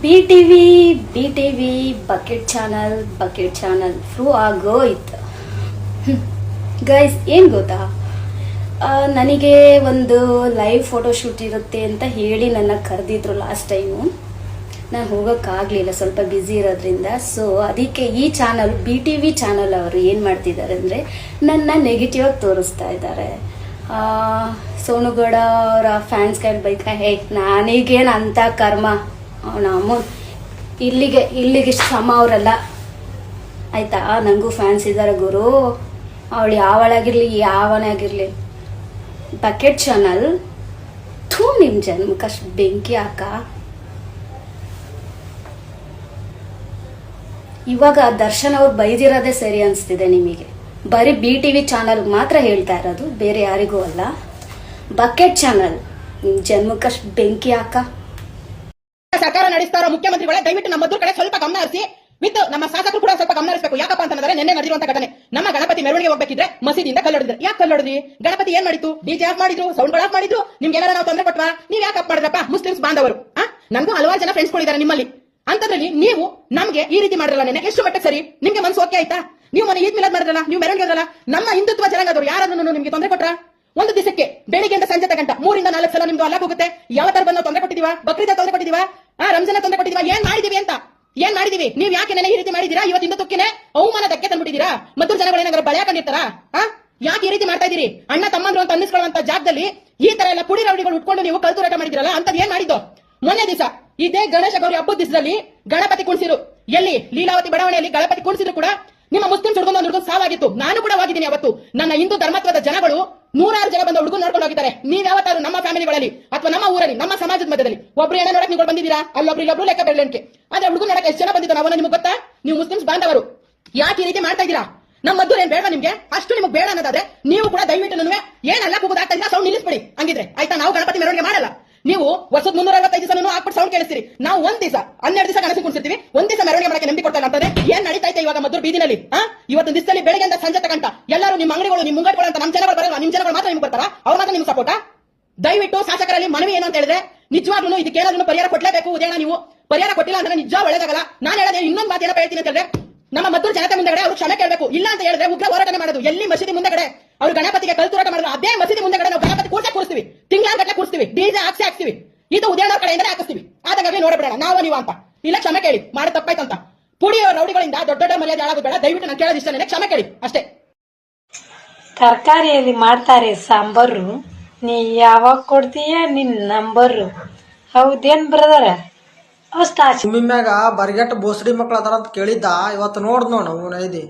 B TV bucket channel ಫ್ರೂ ಆಗೋಯ್ತು guys. ಏನು ಗೊತ್ತಾ, ನನಗೆ ಒಂದು ಲೈವ್ ಫೋಟೋಶೂಟ್ ಇರುತ್ತೆ ಅಂತ ಹೇಳಿ ನನ್ನ ಕರೆದಿದ್ರು ಲಾಸ್ಟ್ ಟೈಮು. ನಾನು ಹೋಗೋಕ್ಕಾಗಲಿಲ್ಲ, ಸ್ವಲ್ಪ ಬ್ಯುಸಿ ಇರೋದ್ರಿಂದ. ಸೊ ಅದಕ್ಕೆ ಈ ಚಾನಲ್ ಬಿ.ಟಿ.ವಿ ಚಾನಲ್ ಅವರು ಏನು ಮಾಡ್ತಿದ್ದಾರೆ ಅಂದರೆ ನನ್ನ ನೆಗೆಟಿವ್ ಆಗಿ ತೋರಿಸ್ತಾ ಇದ್ದಾರೆ. ಸೋನುಗೌಡ ಅವರ ಫ್ಯಾನ್ಸ್ ಕೈಲಿ ಬೈಕ ನನಗೇನು ಅಂತ ಕರ್ಮ, ನಮ್ಮ ಇಲ್ಲಿಗೆ ಸಮ ಅವರಲ್ಲ ಆಯ್ತಾ. ನನಗೂ ಫ್ಯಾನ್ಸ್ ಇದ್ದಾರೆ ಗುರು, ಅವಳು ಯಾವಳಾಗಿರ್ಲಿ ಯಾವನೇ ಆಗಿರಲಿ. ಬಕೆಟ್ ಚಾನಲ್ ನಿಮ್ಮ ಜನ್ಮಕ್ಕಷ್ಟು ಬೆಂಕಿ ಹಾಕ. ಇವಾಗ ದರ್ಶನ್ ಅವ್ರು ಬೈದಿರೋದೇ ಸರಿ ಅನಿಸ್ತಿದೆ ನಿಮಗೆ. ಬರೀ ಬಿ.ಟಿ.ವಿ ಚಾನಲ್ ಮಾತ್ರ ಹೇಳ್ತಾ ಇರೋದು, ಬೇರೆ ಯಾರಿಗೂ ಅಲ್ಲ. ಬಕೆಟ್ ಚಾನಲ್ ನಿಮ್ಮ ಜನ್ಮಕ್ಕಷ್ಟು ಬೆಂಕಿ ಹಾಕ. ಸರ್ಕಾರ ನಡೆಸ್ತಾರೋ ಮುಖ್ಯಮಂತ್ರಿಗಳೇ ದಯವಿಟ್ಟು ನಮ್ಮ ಮದ್ದೂರು ಕಡೆ ಸ್ವಲ್ಪ ಗಮನ ಹರಿಸಿ, ವಿತ್ ನಮ್ಮ ಶಾಸಕರು ಕೂಡ ಸ್ವಲ್ಪ ಗಮನ ಹರಿಸಬೇಕು. ಯಾಕಪ್ಪ ಅಂತಂದ್ರೆ ನಿನ್ನೆ ನಡೆದಿರುವಂತ ಘಟನೆ, ನಮ್ಮ ಗಣಪತಿ ಮೆರವಣಿಗೆ ಹೋಗ್ಬೇಕಿದ್ರೆ ಮಸೀದಿಯಿಂದ ಕಲ್ಲೊಡಿದ್ರು. ಯಾಕೆ ಕಲ್ಲೊಡಿದ್ರಿ? ಗಣಪತಿ ಏನ್ ಮಾಡಿತ್ತು? ಡಿಜೆ ಆಫ್ ಮಾಡಿದ್ರು, ಸೌಂಡ್ ಆಫ್ ಮಾಡಿದ್ರು. ನಿಮ್ಗೆ ಏನಾರ ನಾವು ತೊಂದರೆ ಕೊಟ್ವಾ? ನೀವ್ ಯಾಕೆ ಅಪ್ ಮಾಡಿದ್ರಪ್ಪ? ಮುಸ್ಲಿಮ್ಸ್ ಬಾಂಧವರು. ನನಗೂ ಹಲವಾರು ಜನ ಫ್ರೆಂಡ್ಸ್ ಗಳಿದ್ದಾರೆ ನಿಮ್ಮಲ್ಲಿ. ಅಂತದ್ರಲ್ಲಿ ನೀವು ನಮ್ಗೆ ಈ ರೀತಿ ಮಾಡಿರಲ್ಲ. ನೆನೆ ಎಷ್ಟು ಮಟ್ಟಕ್ಕೆ ಸರಿ? ನಿಮ್ಗೆ ಮನಸ್ಸು ಓಕೆ ಆಯ್ತಾ? ನೀವು ಮನೆ ಈದ್ ಮಿಲಾದ್ ಮಾಡಿದ್ರಲ್ಲ, ನೀವು ಮೆರವಣಿಗೆ ಹೋದ್ರಲ್ಲ, ನಮ್ಮ ಹಿಂದುತ್ವ ಜನಾಂಗದವರು ಯಾರಾದ್ರೂ ನಿಮ್ಗೆ ತೊಂದರೆ ಕೊಟ್ರ? ಒಂದು ದಿವಸಕ್ಕೆ ಬೆಳಿಗ್ಗೆಯಿಂದ ಸಂಜೆ ತಗಂಟ 3 ರಿಂದ 4 ಸಲ ನಿಮ್ದು ಅಲ್ಲ ಹೋಗುತ್ತೆ. ಯಾವ ತರ ಬಂದು ತೊಂದರೆ ಕೊಟ್ಟಿದೀವಾ? ಬಕ್ರೀದ ತೊಂದರೆ ಕೊಟ್ಟಿದೀವಾ? ರಂಜಾನ ತೊಂದರೆ ಕೊಟ್ಟಿದೀವಾ? ಏನ್ ಮಾಡಿದೀವಿ ಅಂತ ಏನ್ ಮಾಡಿದೀವಿ? ನೀವ್ ಯಾಕೆ ನೆನೆ ಈ ರೀತಿ ಮಾಡಿದೀರಾ? ಇವತ್ತು ಹಿಂದುತ್ವಕ್ಕೆ ಅವಮಾನ ಧಕ್ಕೆ ತಂದ್ಬಿಟ್ಟಿದೀರಾ. ಮದ್ದೂರು ಜನಗಳು ಏನಾದ್ರು ಬಳೆ ಹಾಕೊಂಡಿರ್ತಾರ? ಯಾಕೆ ಈ ರೀತಿ ಮಾಡ್ತಾ ಇದೀರಿ? ಅಣ್ಣ ತಮ್ಮಂದ್ರು ಅಂತ ಅನ್ನಿಸ್ಕೊಳ್ಳುವಂತ ಜಾಗದಲ್ಲಿ ಈ ತರ ಎಲ್ಲ ಪುಡಿ ರೌಡಿಗಳು ಉಟ್ಕೊಂಡು ನೀವು ಕಲ್ತುರಾಟ ಮಾಡಿದಿರಲ್ಲ, ಅಂತದ್ ಏನ್ ಮಾಡಿದ್ದು? ಮೊನ್ನೆ ದಿವಸ ಇದೇ ಗಣೇಶ ಗೌರಿ ಹಬ್ಬದ ದಿವಸದಲ್ಲಿ ಗಣಪತಿ ಕುಣಿಸಿರು. ಎಲ್ಲಿ? ಲೀಲಾವತಿ ಬಡಾವಣೆಯಲ್ಲಿ ಗಣಪತಿ ಕುಣಿಸಿದ್ರು ಕೂಡ ನಿಮ್ಮ ಮುಸ್ಲಿಂ ಹುಡುಗನ ಸಾವಾಗಿತ್ತು. ನಾನು ಕೂಡ ಹೋಗಿದ್ದೀನಿ ಅವತ್ತು. ನನ್ನ ಹಿಂದೂ ಧರ್ಮತ್ವದ ಜನಗಳು 100 ಜನ ಬಂದ ಹುಡುಗರು ನೋಡ್ಕೊಂಡು ಹೋಗಿದ್ದಾರೆ. ನೀವ್ ಯಾವತ್ತಾರು ನಮ್ಮ ಫ್ಯಾಮಿಲಿಗಳಲ್ಲಿ ಅಥವಾ ನಮ್ಮ ಊರಲ್ಲಿ ನಮ್ಮ ಸಮಾಜದ ಮಧ್ಯದಲ್ಲಿ ಒಬ್ರು ಏನೋ ನೋಡಕ್ ನೀವು ಬಂದಿದ್ದೀರಾ? ಅಲ್ಲೊಬ್ರು ಲೆಕ್ಕ ಬೆರಳೆಣಿಕೆ. ಆದ್ರೆ ಹುಡುಗರು ನೋಡಕ್ ಎಷ್ಟು ಜನ ಬಂದಿದ್ದು ನಾವು ನಿಮ್ಗೆ ಗೊತ್ತಾ? ನೀವು ಮುಸ್ಲಿಮ್ಸ್ ಬಾಂಧವರು ಯಾಕೆ ಈ ರೀತಿ ಮಾಡ್ತಾ ಇದ್ದೀರಾ? ನಮ್ಮ ಮದ್ದೂರು ಏನ್ ಬೇಡ ನಿಮ್ಗೆ? ಅಷ್ಟು ನಿಮ್ಗೆ ಬೇಡ ಅನ್ನೋದಾದ್ರೆ ನೀವು ಕೂಡ ದಯವಿಟ್ಟು ನನಗೆ ಏನಲ್ಲ ಕೂಗುದಾಗ್ತಾ ಇದ್ರೆ ಸೌಂಡ್ ನಿಲ್ಲಿಸ್ಬಿಡಿ. ಹಂಗಿದ್ರೆ ಆಯ್ತಾ? ನಾವು ಗಣಪತಿ ಮೆರವಣಿಗೆ ಮಾಡಲ್ಲ. ನೀವು ವರ್ಷದ 365 ದಿವಸ ಹಾಕ್ಬಿಟ್ಟು ಸೌಂಡ್ ಕೇಳಿಸ್ತೀರಿ. ನಾವು ಒಂದ್ ದಿವಸ 12 ದಿವಸ ಗಣಸಿ ಕುಣಿಸ್ತೀವಿ, ಒಂದ್ ದಿವಸ ಮೆರವಣಿಗೆ ಮಾಡಕ್ಕೆ ನೆಮ್ಮದಿ ಕೊಡ್ತಾ ಅಂತಂದ್ರೆ ಏನ್ ನಡೀತಾ ಇದೆ ಇವಾಗ ಮದ್ದೂರು ಬೀದಿನಲ್ಲಿ? ಇವತ್ತು ದಿವಸದಲ್ಲಿ ಬೆಳಗ್ಗೆಯಿಂದ ಸಂಜೆ ತಗಂಟ ಎಲ್ಲರೂ ನಿಮ್ಮ ಅಂಗಡಿಗಳು ನಿಮ್ಮ ಮುಂಗಟ್ಗಳು ಅಂತ ನಮ್ಮ ಜನಗಳು ಬರಲ್ಲ, ನಿಮ್ಮ ಜನಗಳು ಮಾತ್ರ ನಿಮ್ಗೆ ಬರ್ತಾರ, ಅವ್ರ ಮಾತ್ರ ನಿಮ್ಗೆ ಸಪೋರ್ಟ. ದಯವಿಟ್ಟು ಶಾಸಕರಲ್ಲಿ ಮನವಿ ಏನು ಅಂತ ಹೇಳಿದ್ರೆ, ನಿಜವಾಗ್ಲೂ ಇದಕ್ಕೆ ಏನಾದ್ರೂ ಪರಿಹಾರ ಕೊಡ್ಲೇಬೇಕು. ಉದೇಣ ನೀವು ಪರಿಹಾರ ಕೊಟ್ಟಿಲ್ಲ ಅಂದ್ರೆ ನಿಜ ಒಳ್ಳೇದಾಗಲ್ಲ. ನಾನು ಹೇಳೋದೇ ಇನ್ನೊಂದು ಮಾತು ಏನಪ್ಪ ಹೇಳ್ತೀನಿ ಅಂತ ಹೇಳಿದ್ರೆ, ನಮ್ಮ ಮದ್ದೂರು ಜನತೆ ಮುಂದೆಗಡೆ ಅವರು ಕ್ಷಮೆ ಕೇಳಬೇಕು. ಇಲ್ಲ ಅಂತ ಹೇಳಿದ್ರೆ ಉಗ್ರ ಹೋರಾಟ ಮಾಡೋದು. ಎಲ್ಲಿ ಮಸೀದಿ ಮುಂದೆಗಡೆ ಅವರು ಗಣಪತಿಗೆ ಕಲ್ತುರಾಟ ಮಾಡಿದ್ರು, ಅದೇ ಮಸೀದಿ ಮುಂದೆಗಡೆ ನಾವು ಗಣಪತಿ ಕೂರಿಸ್ತೀವಿ, ತಿಂಗಳಾಗಟ್ಟಲೆ ಕೂರಿಸ್ತೀವಿ, ಡಿಜೆ ಹಾಕ್ಸ್ತೀವಿ. ಇದು ಉದ್ಯಾನ ಕಡೆಯಿಂದ ಹಾಕಿಸ್ತೀವಿ. ಆದಾಗಲೇ ನೋಡಬೇಡ ನಾವು ನೀವು ಅಂತ. ಇಲ್ಲ ಕ್ಷಮೆ ಕೇಳಿ, ಮಾಡಿ ತಪ್ಪಾಯ್ತಂತ. ಪುಡಿ ರೌಡಿಗಳಿಂದ ದೊಡ್ಡ ಮರ್ಯಾದೆ ಹಾಳಾಗೋದು ಬೇಡ. ದಯವಿಟ್ಟು ನಾನು ಕೇಳೋದು ಇಷ್ಟನೇ, ಕ್ಷಮೆ ಕೇಳಿ ಅಷ್ಟೇ. ತರಕಾರಿಯಲ್ಲಿ ಮಾಡ್ತಾರೆ ಸಾಂಬಾರು, ನೀ ಯಾವಾಗ ಕೊಡ್ತೀಯ ನಿನ್ ನಂಬರು? ಹೌದೇನ್ ಬ್ರದರ? ಮ್ಯಾಗ ಬರ್ಗೆಟ್ ಬೋಸಡಿ ಮಕ್ಳು ಅದಾರ ಅಂತ ಕೇಳಿದ್ದ. ಇವತ್ತು ನೋಡ್ ನಾವು ನೈದಿ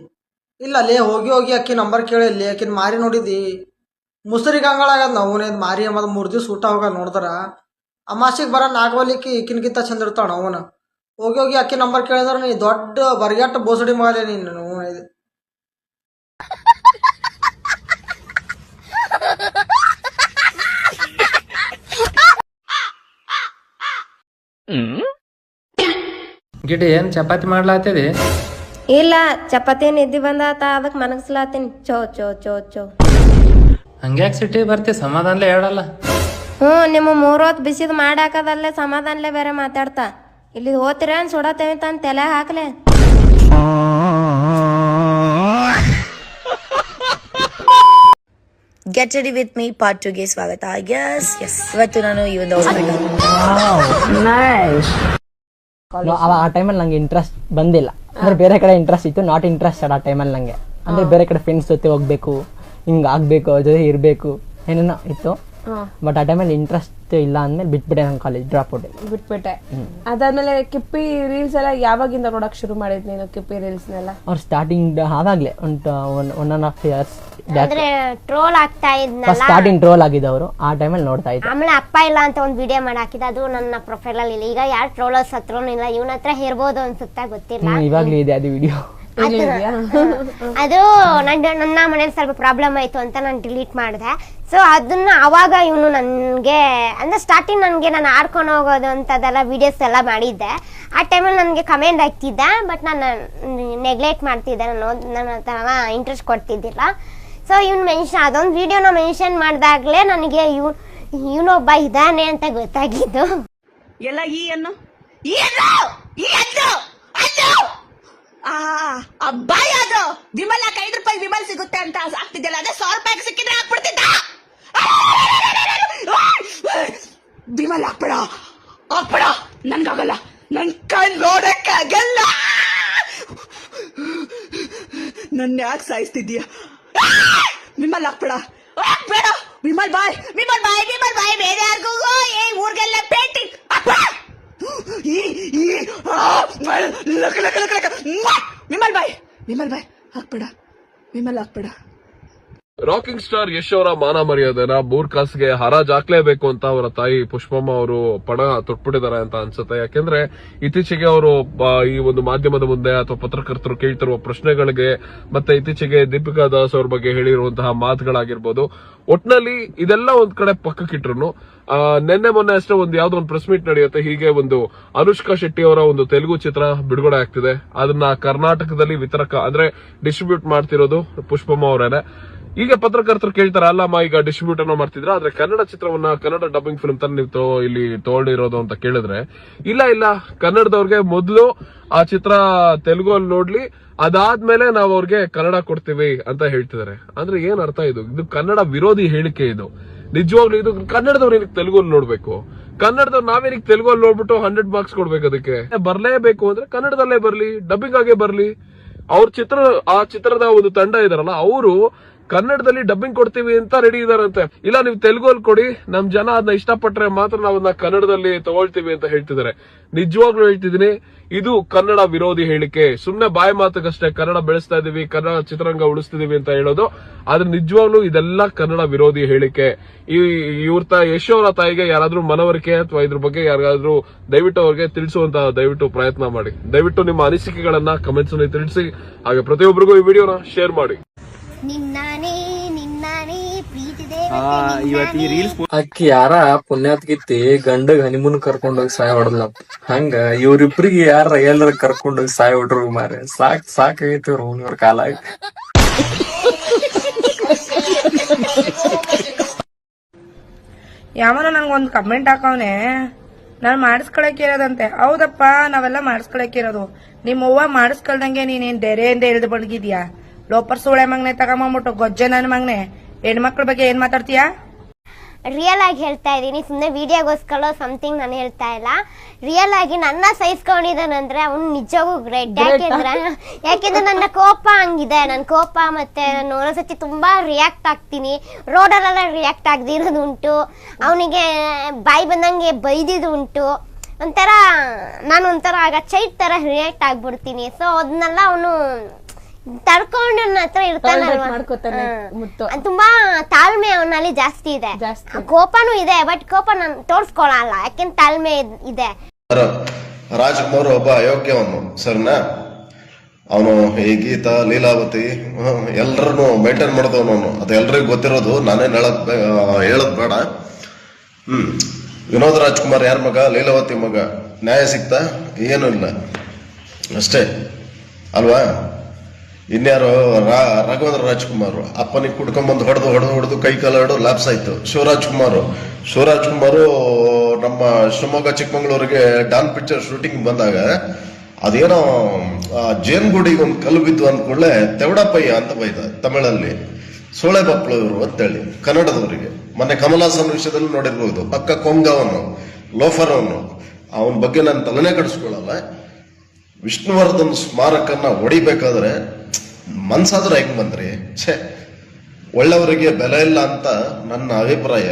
ಇಲ್ಲ ಅಲ್ಲೇ ಹೋಗಿ ಅಕ್ಕಿ ನಂಬರ್ ಕೇಳಿ ಅಲ್ಲಿ ಅಕ್ಕಿನ ಮಾರಿ ನೋಡಿದಿ. ಮುಸರಿ ಗಂಗಳಾಗದ ನಾವು ಮಾರಿ ಎಂಬುದು 3 ದಿವ್ಸ ಊಟ ಹೋಗ ನೋಡಿದ್ರ ಅಮಾಸಿಗೆ ಬರ ನಾಗವಲಿಕ್ಕಿ ಈಕಿನ್ಗಿಂತ ಚಂದ ಇರ್ತಾವ. ಅವನ ಹೋಗಿ ಅಕ್ಕಿ ನಂಬರ್ ಕೇಳಿದ್ರ ನೀ ದೊಡ್ಡ ಬರ್ಗೆಟ್ ಬೋಸಡಿ ಮಗಲೇ ನೀನು. ನಾವು ನೈದಿ ಗಿಡಿ ಏನ್ ಚಪಾತಿ ಮಾಡ್ಲಾತಿದಿ? ಇಲ್ಲ, ಚಪಾತಿ ನಿದ್ದಿ ಬಂದಾತ, ಅದಕ್ಕೆ ಮನಗ್ಸ್ಲಾತೀನಿ. ಚೋ ಚೋ ಚೋ ಚೋ ಹಂಗ್ಯಾಕ್ ಸಿಟಿ ಬರ್ತಿ? ಸಮಾಧಾನಲೇ ಹೇಳಲ್ಲ. ನಿಮ್ಮ 3 ಹೊತ್ತು ಬಿಸಿದ್ ಮಾಡಾಕದಲ್ಲೇ ಸಮಾಧಾನಲೇ ಬೇರೆ ಮಾತಾಡ್ತಾ. ಇಲ್ಲಿ ಹೋತಿರೇನ್ ಸುಡತೇವೆ ಅಂತ ತಲೆ ಹಾಕ್ಲೆ. Get ready with me part 2 ಗೆ ಸ್ವಾಗತ. ಎಸ್ ಇವತ್ತು ನಾನು ಈ ಒಂದು ಆ ಟೈಮಲ್ಲಿ ನಂಗೆ ಇಂಟ್ರೆಸ್ಟ್ ಬಂದಿಲ್ಲ. ಅಂದ್ರೆ ಬೇರೆ ಕಡೆ ಇಂಟ್ರೆಸ್ಟ್ ಇತ್ತು, ನಾಟ್ ಇಂಟ್ರೆಸ್ಟೆಡ್ ಆ ಟೈಮಲ್ಲಿ ನಂಗೆ. ಅಂದ್ರೆ ಬೇರೆ ಕಡೆ ಫ್ರೆಂಡ್ಸ್ ಜೊತೆ ಹೋಗ್ಬೇಕು, ಹಿಂಗ್ ಆಗ್ಬೇಕು, ಅವ್ರ ಜೊತೆ ಇರ್ಬೇಕು ಏನೇನೋ ಇತ್ತು. ಬಟ್ ಆ ಟೈಮಲ್ಲಿ ಇಂಟ್ರೆಸ್ಟ್ ಇಲ್ಲ ಅಂದ್ಮೇಲೆ ಬಿಟ್ಬಿಟ್ಟೆ. ನನ್ನ ಕಾಲೇಜ್ ಡ್ರಾಪ್ ಔಟ್ ಬಿಟ್ಬಿಟ್ಟೆ. ಅದಾದ್ಮೇಲೆ ಕಿಪ್ಪಿ ರೀಲ್ಸ್ ಎಲ್ಲ ಯಾವಾಗಿಂದ ನೋಡಕ್ ಶುರು ಮಾಡಿದ್ ನೀನು? ಕಿಪ್ಪಿ ರೀಲ್ಸ್ ನೆಲ್ಲ ಅವ್ರು ಸ್ಟಾರ್ಟಿಂಗ್ ಆವಾಗ್ಲೇ 1.5 years ಟ್ರೋಲ್ ಆಗ್ತಾ ಇದ್ನಲ್ಲ, ಸ್ಟಾರ್ಟಿಂಗ್ ಟ್ರೋಲ್ ಆಗಿದ್ದವರು ಆ ಟೈಮಲ್ಲಿ ನೋಡ್ತಾ ಇದ್ದೆ. ಆಮೇಲೆ ಅಪ್ಪ ಇಲ್ಲ ಅಂತ ಒಂದು ವಿಡಿಯೋ ಮಾಡಾಕಿದ, ಅದು ನನ್ನ ಪ್ರೊಫೈಲ್ ಅಲ್ಲಿ ಇಲ್ಲ. ಈಗ ಯಾರು ಟ್ರೋಲರ್ಸ್ ಹತ್ರ ಇಲ್ಲ, ಇವನ ಹತ್ರ ಇರ್ಬೋದು ಅನ್ಸುತ್ತಾ, ಗೊತ್ತಿಲ್ಲ. ಇವಾಗ್ಲೂ ಇದೆ ಅದು ವಿಡಿಯೋ. ಅದು ನನ್ನ ಮನೇಲಿ ಸ್ವಲ್ಪ ಪ್ರಾಬ್ಲಮ್ ಆಯ್ತು ಅಂತ ನಾನು ಡಿಲೀಟ್ ಮಾಡಿದೆ. ಸೊ ಅದನ್ನ ಅವಾಗ ಇವನು ನನ್ಗೆ ಅಂದ್ರೆ ಸ್ಟಾರ್ಟಿಂಗ್ ನನ್ಗೆ ನಾನು ಆಡ್ಕೊಂಡು ಹೋಗೋದು ಅಂತದೆಲ್ಲ ವಿಡಿಯೋಸ್ ಎಲ್ಲ ಮಾಡಿದ್ದೆ. ಆ ಟೈಮಲ್ಲಿ ನನಗೆ ಕಮೆಂಟ್ ಆಗ್ತಿದ್ದೆ, ಬಟ್ ನಾನು ನೆಗ್ಲೆಕ್ಟ್ ಮಾಡ್ತಿದ್ದೆ. ನನ್ನ ಹತ್ರ ಇಂಟ್ರೆಸ್ಟ್ ಕೊಡ್ತಿದ್ದಿಲ್ಲ. ಸೊ ಅದೊಂದು ವಿಡಿಯೋನ ಮೆನ್ಷನ್ ಮಾಡಿದಾಗ್ಲೇ ನನಗೆ ಇವನೊಬ್ಬ ಇದ್ದಾನೆ ಅಂತ ಗೊತ್ತಾಗಿದ್ದು. ಎಲ್ಲ ಈ ಅನ್ನು ಅಬ್ಬಾಯ ಅದು ವಿಮಲ್ 5 ರೂಪಾಯಿ ವಿಮಲ್ ಸಿಗುತ್ತೆ ಅಂತ ಆಗ್ತಿದ್ದಲ್ಲ ಅದೇ 100 ರೂಪಾಯಿ ಸಿಕ್ಕಿದ್ರೆ ಹಾಕ್ಬಿಡ್ತಿದ್ದ. ವಿಮಲ್ ಹಾಕ್ಬೇಡ ನನ್ಗಾಗಲ್ಲ, ನನ್ ಕೈ ನೋಡಕ್ಕಾಗಲ್ಲ. ನನ್ನ ಯಾಕೆ ಸಾಯಿಸ್ತಿದ್ದೀಯ? ವಿಮಲ್ ಹಾಕ್ಬೇಡ ವಿಮಲ್ ಬಾಯ್ ಬೇರೆ ಯಾರಿಗೂ ಊರ್ಗೆಲ್ಲ ಪೇಂಟಿಂಗ್ ವಿಮಲ್ ಬಾಯ್ ಹಾಕ್ಬೇಡ ವಿಮಲ್ ಹಾಕ್ಬೇಡ. ರಾಕಿಂಗ್ ಸ್ಟಾರ್ ಯಶ್ ಅವರ ಮಾನ ಮರ್ಯಾದೆನ 3 ಕಾಸಿಗೆ ಹರಾಜ್ ಹಾಕ್ಲೇಬೇಕು ಅಂತ ಅವರ ತಾಯಿ ಪುಷ್ಪಮ್ಮ ಅವರು ಪಣ ತೊಟ್ಬಿಟ್ಟಿದ್ದಾರೆ ಅಂತ ಅನ್ಸುತ್ತೆ. ಯಾಕೆಂದ್ರೆ ಇತ್ತೀಚೆಗೆ ಅವರು ಈ ಒಂದು ಮಾಧ್ಯಮದ ಮುಂದೆ ಅಥವಾ ಪತ್ರಕರ್ತರು ಕೇಳ್ತಿರುವ ಪ್ರಶ್ನೆಗಳಿಗೆ ಮತ್ತೆ ಇತ್ತೀಚೆಗೆ ದೀಪಿಕಾ ದಾಸ್ ಅವ್ರ ಬಗ್ಗೆ ಹೇಳಿರುವಂತಹ ಮಾತುಗಳಾಗಿರ್ಬೋದು, ಒಟ್ನಲ್ಲಿ ಇದೆಲ್ಲ ಒಂದ್ ಕಡೆ ಪಕ್ಕಕ್ಕಿಟ್ರು ನಿನ್ನೆ ಮೊನ್ನೆ ಅಷ್ಟೇ ಯಾವ್ದೋ ಒಂದು ಪ್ರೆಸ್ ಮೀಟ್ ನಡೆಯುತ್ತೆ. ಹೀಗೆ ಒಂದು ಅನುಷ್ಕಾ ಶೆಟ್ಟಿ ಅವರ ಒಂದು ತೆಲುಗು ಚಿತ್ರ ಬಿಡುಗಡೆ ಆಗ್ತಿದೆ. ಅದನ್ನ ಕರ್ನಾಟಕದಲ್ಲಿ ವಿತರಕ ಅಂದ್ರೆ ಡಿಸ್ಟ್ರಿಬ್ಯೂಟ್ ಮಾಡ್ತಿರೋದು ಪುಷ್ಪಮ್ಮ ಅವರೇನೆ. ಈಗ ಪತ್ರಕರ್ತರು ಕೇಳ್ತಾರೆ, ಅಲ್ಲಮ್ಮ ಈಗ ಡಿಸ್ಟ್ರಿಬ್ಯೂಟ್ ಅನ್ನೋ ಮಾಡ್ತಿದ್ರ, ಆದ್ರೆ ಕನ್ನಡ ಚಿತ್ರವನ್ನ ಕನ್ನಡ ಡಬ್ಬಿಂಗ್ ಫಿಲ್ಮ್ ತರ ನೀವು ಇಲ್ಲಿ ತಗೊಂಡಿರೋದು ಅಂತ ಕೇಳಿದ್ರೆ, ಇಲ್ಲ ಕನ್ನಡದವ್ರಿಗೆ ಮೊದಲು ಆ ಚಿತ್ರ ತೆಲುಗು ಅಲ್ಲಿ ನೋಡ್ಲಿ, ಅದಾದ್ಮೇಲೆ ನಾವು ಅವ್ರಿಗೆ ಕನ್ನಡ ಕೊಡ್ತೀವಿ ಅಂತ ಹೇಳ್ತಿದ್ದಾರೆ. ಅಂದ್ರೆ ಏನ್ ಅರ್ಥ ಇದು ಕನ್ನಡ ವಿರೋಧಿ ಹೇಳಿಕೆ. ಇದು ನಿಜವಾಗ್ಲೂ ಇದು ಕನ್ನಡದವ್ರು ಏನಕ್ಕೆ ತೆಲುಗಲ್ಲಿ ನೋಡ್ಬೇಕು? ಕನ್ನಡದವ್ರು ನಾವೇನಕ್ಕೆ ತೆಲುಗಲ್ಲಿ ನೋಡ್ಬಿಟ್ಟು 100 ಮಾರ್ಕ್ಸ್ ಕೊಡ್ಬೇಕು? ಅದಕ್ಕೆ ಬರ್ಲೇಬೇಕು ಅಂದ್ರೆ ಕನ್ನಡದಲ್ಲೇ ಬರ್ಲಿ, ಡಬ್ಬಿಂಗ್ ಆಗೇ ಬರ್ಲಿ. ಆ ಚಿತ್ರದ ಒಂದು ತಂಡ ಇದಾರಲ್ಲ, ಅವರು ಕನ್ನಡದಲ್ಲಿ ಡಬ್ಬಿಂಗ್ ಕೊಡ್ತೀವಿ ಅಂತ ರೆಡಿ ಇದಾರಂತೆ. ಇಲ್ಲ ನೀವು ತೆಲುಗಲ್ಲಿ ಕೊಡಿ, ನಮ್ ಜನ ಅದನ್ನ ಇಷ್ಟಪಟ್ರೆ ಮಾತ್ರ ನಾವು ಅದನ್ನ ಕನ್ನಡದಲ್ಲಿ ತಗೊಳ್ತೀವಿ ಅಂತ ಹೇಳ್ತಿದ್ದಾರೆ. ನಿಜವಾಗ್ಲೂ ಹೇಳ್ತಿದೀನಿ, ಇದು ಕನ್ನಡ ವಿರೋಧಿ ಹೇಳಿಕೆ. ಸುಮ್ನೆ ಬಾಯಿ ಮಾತಕ್ಕಷ್ಟೇ ಕನ್ನಡ ಬೆಳೆಸ್ತಾ ಇದೀವಿ, ಕನ್ನಡ ಚಿತ್ರರಂಗ ಉಳಿಸ್ತಿದೀವಿ ಅಂತ ಹೇಳೋದು, ಆದ್ರೆ ನಿಜವಾಗ್ಲೂ ಇದೆಲ್ಲ ಕನ್ನಡ ವಿರೋಧಿ ಹೇಳಿಕೆ. ಯಶ್ ಅವರ ತಾಯಿಗೆ ಯಾರಾದ್ರೂ ಮನವರಿಕೆ ಅಥವಾ ಇದ್ರ ಬಗ್ಗೆ ಯಾರಾದ್ರೂ ದಯವಿಟ್ಟು ಅವ್ರಿಗೆ ತಿಳಿಸುವಂತ ದಯವಿಟ್ಟು ಪ್ರಯತ್ನ ಮಾಡಿ. ದಯವಿಟ್ಟು ನಿಮ್ಮ ಅನಿಸಿಕೆಗಳನ್ನ ಕಮೆಂಟ್ಸ್ ನಲ್ಲಿ ತಿಳಿಸಿ. ಹಾಗೆ ಪ್ರತಿಯೊಬ್ಬರಿಗೂ ಈ ವಿಡಿಯೋನ ಶೇರ್ ಮಾಡಿ. ಅಕ್ಕಿ ಯಾರ ಪುಣ್ಯಾತ್ಗಿತ್ತಿ ಗಂಡಗ್ ಹನಿಮೂನ್ ಕರ್ಕೊಂಡೋಗಿ ಸಾಯ ಹೊಡದ್ಲಪ್ಪ. ಹಂಗ ಇವ್ರಿಬ್ರಿಗೆ ಯಾರ ಎಲ್ಲರ ಕರ್ಕೊಂಡೋಗಿ ಸಾಯ ಹೊಡ್ರು ಮಾರೆ. ಸಾಕಾಗೈತಿ ಇವ್ರ ಕಾಲ. ಯಾವನೋ ನಂಗೊಂದ್ ಕಮೆಂಟ್ ಹಾಕವ್ನೆ, ನಾನ್ ಮಾಡಿಸ್ಕೊಳಕ್ ಇರೋದಂತೆ. ಹೌದಪ್ಪ, ನಾವೆಲ್ಲ ಮಾಡಿಸ್ಕೊಳಕ್ ಇರೋದು. ನಿಮ್ ಅವ್ವ ಮಾಡಿಸ್ಕೊಳ್ದಂಗೆ ನೀನೇನ್ ಡೆರೆಯಿಂದ ಇಳಿದು ಬಡ್ಗಿದ್ಯಾ? ಲೋಪರ್ ಸೂಳೆ ಮಗನೆ ತಗೊಂಬಂದ್ಬಿಟ್ಟು ಗೊಜ್ಜೆ ನನ್ ಮಗನೆ ಹೆಣ್ಮಕ್ಳ ಬಗ್ಗೆ ಏನ್ ಮಾತಾಡ್ತೀಯಾ? ರಿಯಲ್ ಆಗಿ ಹೇಳ್ತಾ ಇದೀನಿ, ಸುಮ್ನೆ ವಿಡಿಯೋಗೋಸ್ಕರ ಸಮಥಿಂಗ್ ನಾನು ಹೇಳ್ತಾ ಇಲ್ಲ. ರಿಯಲ್ ಆಗಿ ನನ್ನ ಸಹಿಸ್ಕೊಂಡಿದ್ದಾನಂದ್ರೆ ಅವ್ನು ನಿಜವಾಗೂ ಗ್ರೇಟ್. ಯಾಕೆಂದ್ರೆ ನನ್ನ ಕೋಪ ಹಂಗಿದೆ. ನನ್ನ ಕೋಪ ಮತ್ತೆ ನಾನು ಒಂದೊಂದ್ಸತಿ ತುಂಬಾ ರಿಯಾಕ್ಟ್ ಆಗ್ತೀನಿ. ರೋಡಲ್ಲೆಲ್ಲ ರಿಯಾಕ್ಟ್ ಆಗದಿರೋದು ಉಂಟು, ಅವನಿಗೆ ಬಾಯಿ ಬಂದಂಗೆ ಬೈದಿದ್ದು ಉಂಟು. ನಾನು ಆಗ ಚೈಟ್ ತರ ರಿಯಾಕ್ಟ್ ಆಗ್ಬಿಡ್ತೀನಿ. ಸೊ ಅದನ್ನೆಲ್ಲ ಅವನು ತಡ್ಕೊಂಡು ನನ್ನ ಹತ್ರ ಇರ್ತಾನಲ್ವಾ, ತುಂಬಾ ತಾಳ್ಮೆ ಅವನಲ್ಲಿ ಜಾಸ್ತಿ ಇದೆ. ಕೋಪನೂ ಇದೆ, ಬಟ್ ಕೋಪ ನಾನು ತೋರ್ಸ್ಕೊಳಲ್ಲ, ಯಾಕೆಂದ್ರೆ ತಾಳ್ಮೆ ಇದೆ. ರಾಜ್ಕುಮಾರ್ ಒಬ್ಬ ಅಯೋಗ್ಯವನು ಸರ್ನಾ. ಅವನು ಈ ಗೀತಾ ಲೀಲಾವತಿ ಎಲ್ಲರನ್ನು ಮೇಂಟೈನ್ ಮಾಡಿದವನು ಅವನು. ಅದು ಎಲ್ರಿಗೂ ಗೊತ್ತಿರೋದು, ನಾನೇನ್ ಹೇಳದ್ ಬೇಡ. ವಿನೋದ್ ರಾಜ್ಕುಮಾರ್ ಯಾರ ಮಗ? ಲೀಲಾವತಿ ಮಗ. ನ್ಯಾಯ ಸಿಗ್ತಾ? ಏನೂ ಇಲ್ಲ ಅಷ್ಟೇ ಅಲ್ವಾ? ಇನ್ಯಾರು ರಾಘವೇಂದ್ರ ರಾಜ್ಕುಮಾರ್ ಅಪ್ಪನಿಗೆ ಕುಡ್ಕೊಂಡ್ಬಂದು ಹೊಡೆದು ಕೈ ಕಾಲು ಲ್ಯಾಪ್ಸ್ ಆಯ್ತು. ಶಿವರಾಜ್ ಕುಮಾರು ನಮ್ಮ ಶಿವಮೊಗ್ಗ ಚಿಕ್ಕಮಂಗ್ಳೂರಿಗೆ ಡಾನ್ ಪಿಕ್ಚರ್ ಶೂಟಿಂಗ್ ಬಂದಾಗ ಅದೇನೋ ಜೇನ್ಗುಡಿಗೆ ಒಂದು ಕಲ್ಲು ಬಿದ್ದು ಅಂದ್ಕೊಳ್ಳೆ ತೆವಡಪ್ಪಯ್ಯ ಅಂತ ಬೈದ ತಮಿಳಲ್ಲಿ. ಸೋಳೆ ಮಕ್ಕಳು ಇವರು ಅಂತೇಳಿ ಕನ್ನಡದವರಿಗೆ. ಮೊನ್ನೆ ಕಮಲಾಸನ್ ವಿಷಯದಲ್ಲಿ ನೋಡಿರ್ಬೋದು. ಪಕ್ಕ ಕೊಂಗವನು, ಲೋಫರ್ ಅವನ ಬಗ್ಗೆ ನಾನು ತಲೆನೇ ಕಡಿಸ್ಕೊಳ್ಳಲ್ಲ. ವಿಷ್ಣುವರ್ಧನ್ ಸ್ಮಾರಕನ್ನ ಹೊಡಿಬೇಕಾದ್ರೆ ಮನ್ಸಾದ್ರೆ ಹೆಂಗ್ ಬಂದ್ರಿ? ಒಳ್ಳೆಯವರಿಗೆ ಬೆಲೆ ಇಲ್ಲ ಅಂತ ನನ್ನ ಅಭಿಪ್ರಾಯ.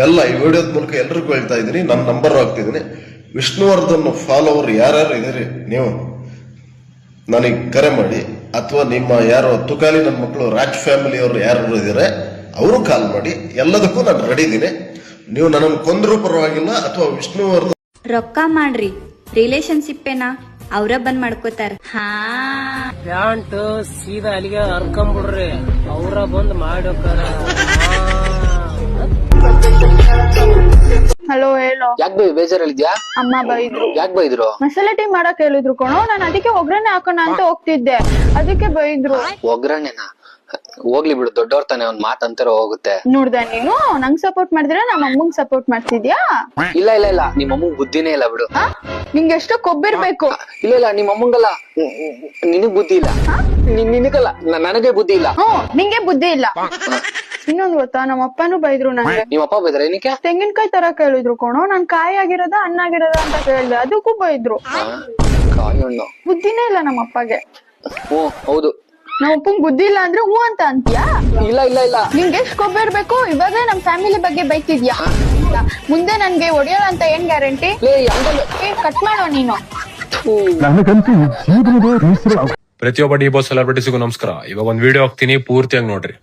ಎಲ್ಲ ಈ ವಿಡಿಯೋದ ಮೂಲಕ ಎಲ್ರಿಗೂ ಹೇಳ್ತಾ ಇದ್ದೀನಿ, ನನ್ನ ನಂಬರ್ ಹಾಕ್ತಿದ್ದೀನಿ. ವಿಷ್ಣುವರ್ಧನ್ ಫಾಲೋವರ್ ಯಾರ್ಯಾರು ಇದೀರಿ ನೀವು ನನಗೆ ಕರೆ ಮಾಡಿ, ಅಥವಾ ನಿಮ್ಮ ಯಾರು ತುಕಾಲಿ ನನ್ನ ಮಕ್ಕಳು ರಾಜ್ ಫ್ಯಾಮಿಲಿ ಅವರು ಯಾರು ಇದಾರೆ ಅವರು ಕಾಲ್ ಮಾಡಿ. ಎಲ್ಲದಕ್ಕೂ ನಾನು ರೆಡಿ ಇದ್ದೀನಿ. ನೀವು ನನ್ನನ್ನು ಕೊಂದರೂ ಪರವಾಗಿಲ್ಲ, ಅಥವಾ ವಿಷ್ಣುವರ್ಧನ್ ರೊಕ್ಕ ಮಾಡ್ರಿ ರಿಲೇಶನ್ಶಿಪ್ ಏನಾ ಅವ್ರ ಬಂದ್ ಮಾಡ್ಕೋತಾರ. ಪ್ಯಾಂಟ್ ಸೀದಾ ಅಲ್ಲಿಗೆ ಹರ್ಕೊಂಡ್ಬಿಡ್ರಿ, ಅವ್ರ ಬಂದ್ ಮಾಡೋಕಾರ. ಹಲೋ, ಹೇಳೋ. ಯಾಕೆ ಬೇಜಾರಲ್ಲಿದ್ಯಾ? ಅಮ್ಮ ಬೈದ್ರು. ಯಾಕೆ ಬೈದ್ರು? ಮಸಾಲೆ ಟೀ ಮಾಡಕ್ ಹೇಳಿದ್ರು ಕಣೋ. ನಾನು ಅದಕ್ಕೆ ಒಗ್ಗರಣೆ ಹಾಕೋಣ ಅಂತ ಹೋಗ್ತಿದ್ದೆ, ಅದಕ್ಕೆ ಬೈದ್ರು. ಒಗ್ಗರಣೆನಾ? ಹೋಗ್ಲಿ ಬಿಡು, ದೊಡ್ಡವ್ರ ತಾನೆ, ಒಂದ್ ಮಾತ್ ಅಂತಾರ ಹೋಗುತ್ತೆ. ನೋಡ್ದ ನೀನು ನಂಗ್ ಸಪೋರ್ಟ್ ಮಾಡಿದ್ರೆ ನಮ್ಮ ಅಮ್ಮಂಗ್ ಸಪೋರ್ಟ್ ಮಾಡ್ತಿದ್ಯಾ? ಇಲ್ಲ ಇಲ್ಲ ಇಲ್ಲ, ನಿಮ್ ಅಮ್ಮಂಗ್ ಬುದ್ಧಿನೇ ಇಲ್ಲ ಬಿಡು. ನಿಂಗೆ ಎಷ್ಟೋ ಕೊಬ್ಬಿರ್ಬೇಕು. ಇಲ್ಲ ಇಲ್ಲ, ನಿಮ್ ಅಮ್ಮಂಗಲ್ಲ, ನಿನಗ್ ಬುದ್ಧಿ ಇಲ್ಲ. ನಿನಗಲ್ಲ, ನನಗೆ ಬುದ್ಧಿ ಇಲ್ಲ. ನಿಂಗೆ ಬುದ್ಧಿ ಇಲ್ಲ. ಇನ್ನೊಂದ್ ಗೊತ್ತಾ, ನಮ್ಮ ಅಪ್ಪನೂ ಬೈದ್ರು ನಂಗೆ. ನಿಮ್ ಅಪ್ಪ ಬೈದ್ರ ಏನಕ್ಕೆ? ತೆಂಗಿನಕಾಯಿ ತರ ಕೇಳಿದ್ರು ಕಣೋ, ನಾನ್ ಕಾಯಿ ಆಗಿರೋದ ಹಣ್ಣಾಗಿರೋದ ಅಂತ ಕೇಳ್ದೆ, ಅದಕ್ಕೂ ಬೈದ್ರು. ಕಾಯಿ ಹಣ್ಣು ಬುದ್ಧಿನೇ ಇಲ್ಲ ನಮ್ಮ ಅಪ್ಪಗೆ. ಹೌದು. ನಮ್ಮ ಅಪ್ಪಂಗ್ ಬುದ್ಧಿ ಇಲ್ಲ ಅಂದ್ರೆ ಹೂ ಅಂತ ಅಂತೀಯಾ? ಇಲ್ಲ ಇಲ್ಲ ಇಲ್ಲ, ನಿಂಗೆ ಎಷ್ಟ್ ಕೊಬ್ಬಿರ್ಬೇಕು, ಇವಾಗಲೇ ನಮ್ ಫ್ಯಾಮಿಲಿ ಬಗ್ಗೆ ಬೈತಿದ್ಯಾ. ಮುಂದೆ ನನ್ಗೆ ಹೊಡೆಯೋಲ್ಲ ಅಂತ ಏನ್ ಗ್ಯಾರಂಟಿ? ಕಟ್ ಮಾಡೋ ನೀನು. ಪ್ರತಿಯೊಬ್ಬ ಡಿ ಬಾಸ್ ಸೆಲೆಬ್ರಿಟೀಸ್ಗೂ ನಮಸ್ಕಾರ. ಇವಾಗ ಒಂದ್ ವಿಡಿಯೋ ಹಾಕ್ತೀನಿ, ಪೂರ್ತಿಯಾಗಿ ನೋಡ್ರಿ.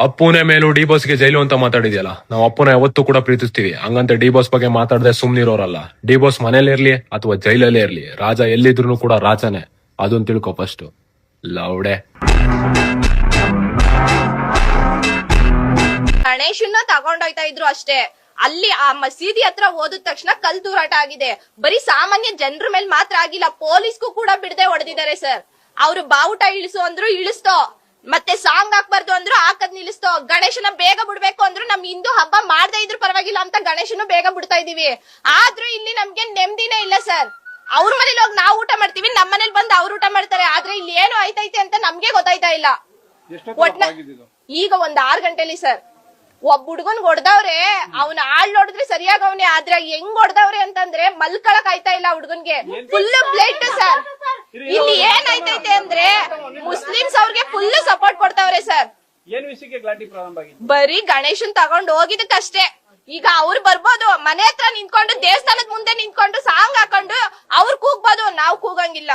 ಅಪ್ಪುನೇ ಮೇಲೂ ಡಿ ಬಾಸ್ಗೆ ಜೈಲು ಅಂತ ಮಾತಾಡಿದ್ಯಲ್ಲ, ನಾವು ಅಪ್ಪನ ಯಾವತ್ತೂ ಕೂಡ ಪ್ರೀತಿಸ್ತೀವಿ. ಹಂಗಂತ ಡಿ ಬಾಸ್ ಬಗ್ಗೆ ಮಾತಾಡದೆ ಸುಮ್ನಿರೋರಲ್ಲ. ಡಿ ಬಾಸ್ ಮನೇಲಿ ಇರ್ಲಿ ಅಥವಾ ಜೈಲಲ್ಲೇ ಇರ್ಲಿ, ರಾಜ ಎಲ್ಲಿದ್ರು ಕೂಡ ರಾಜನೇ. ಅದನ್ನ ತಿಳ್ಕೊ ಫಸ್ಟ್. ಲೌಡೆ ಗಣೇಶನ್ನ ತಗೊಂಡೋಯ್ತಾ ಇದ್ರು ಅಷ್ಟೇ. ಅಲ್ಲಿ ಆ ಮಸೀದಿ ಹತ್ರ ಹೋದ ತಕ್ಷಣ ಕಲ್ ತೂರಾಟ ಆಗಿದೆ. ಬರೀ ಸಾಮಾನ್ಯ ಜನರ ಮೇಲೆ ಮಾತ್ರ ಆಗಿಲ್ಲ, ಪೊಲೀಸ್ಗೂ ಕೂಡ ಬಿಡದೆ ಹೊಡೆದಿದ್ದಾರೆ ಸರ್. ಅವ್ರು ಬಾವುಟ ಇಳಿಸು ಅಂದ್ರು ಇಳಿಸ್ತೋ, ಮತ್ತೆ ಸಾಂಗ್ ಹಾಕ್ಬಾರ್ದು ಅಂದ್ರು ಹಾಕದ್ ನಿಲ್ಲಿಸ್ತೋ. ಗಣೇಶನ ಬೇಗ ಬಿಡ್ಬೇಕು ಅಂದ್ರು ನಮ್ ಹಿಂದೂ ಹಬ್ಬ ಮಾಡದೇ ಇದ್ರು ಪರವಾಗಿಲ್ಲ ಅಂತ ಗಣೇಶನು ಬೇಗ ಬಿಡ್ತಾ ಇದೀವಿ. ಆದ್ರೂ ಇಲ್ಲಿ ನಮ್ಗೆ ನೆಮ್ಮದಿನೇ ಇಲ್ಲ ಸರ್. ಅವ್ರ ಮನೇಲಿ ಹೋಗಿ ನಾವು ಊಟ ಮಾಡ್ತೀವಿ, ನಮ್ ಮನೇಲಿ ಬಂದು ಅವ್ರು ಊಟ ಮಾಡ್ತಾರೆ. ಆದ್ರೆ ಇಲ್ಲಿ ಏನು ಆಯ್ತೈತೆ ಅಂತ ನಮ್ಗೆ ಗೊತ್ತಾಯ್ತಾ ಇಲ್ಲ. ಈಗ ಒಂದ್ 6 ಗಂಟೆಲಿ ಸರ್. ಒಬ್ಬ ಹುಡ್ಗನ್ ಹೊಡ್ದವ್ರೆ, ಅವ್ನ ಆಳ್ ನೋಡಿದ್ರೆ ಸರಿಯಾಗವ್ನೆ, ಆದ್ರೆ ಹೆಂಗ್ ಹೊಡ್ದವ್ರೆ ಅಂತಂದ್ರೆ ಮಲ್ಕೊಳಕ್ ಆಯ್ತಾ ಇಲ್ಲ ಹುಡ್ಗನ್ಗೆ. Full blood sir. ಇಲ್ಲಿ ಏನಾಯ್ತೈತೆ ಅಂದ್ರೆ ಮುಸ್ಲಿಮ್ಸ್ ಅವ್ರಿಗೆ ಫುಲ್ ಸಪೋರ್ಟ್ ಕೊಡ್ತಾವ್ರೆ ಸರ್. ಬರೀ ಗಣೇಶನ್ ತಗೊಂಡ್ ಹೋಗಿದಕ್ಕಷ್ಟೇ. ಈಗ ಅವ್ರು ಬರ್ಬೋದು, ಮನೆ ಹತ್ರ ನಿಂತ್ಕೊಂಡು ದೇವಸ್ಥಾನದ ಮುಂದೆ ನಿಂತ್ಕೊಂಡು ಸಾಂಗ್ ಹಾಕೊಂಡು ಅವ್ರು ಕೂಗ್ಬೋದು, ನಾವ್ ಕೂಗಂಗಿಲ್ಲ.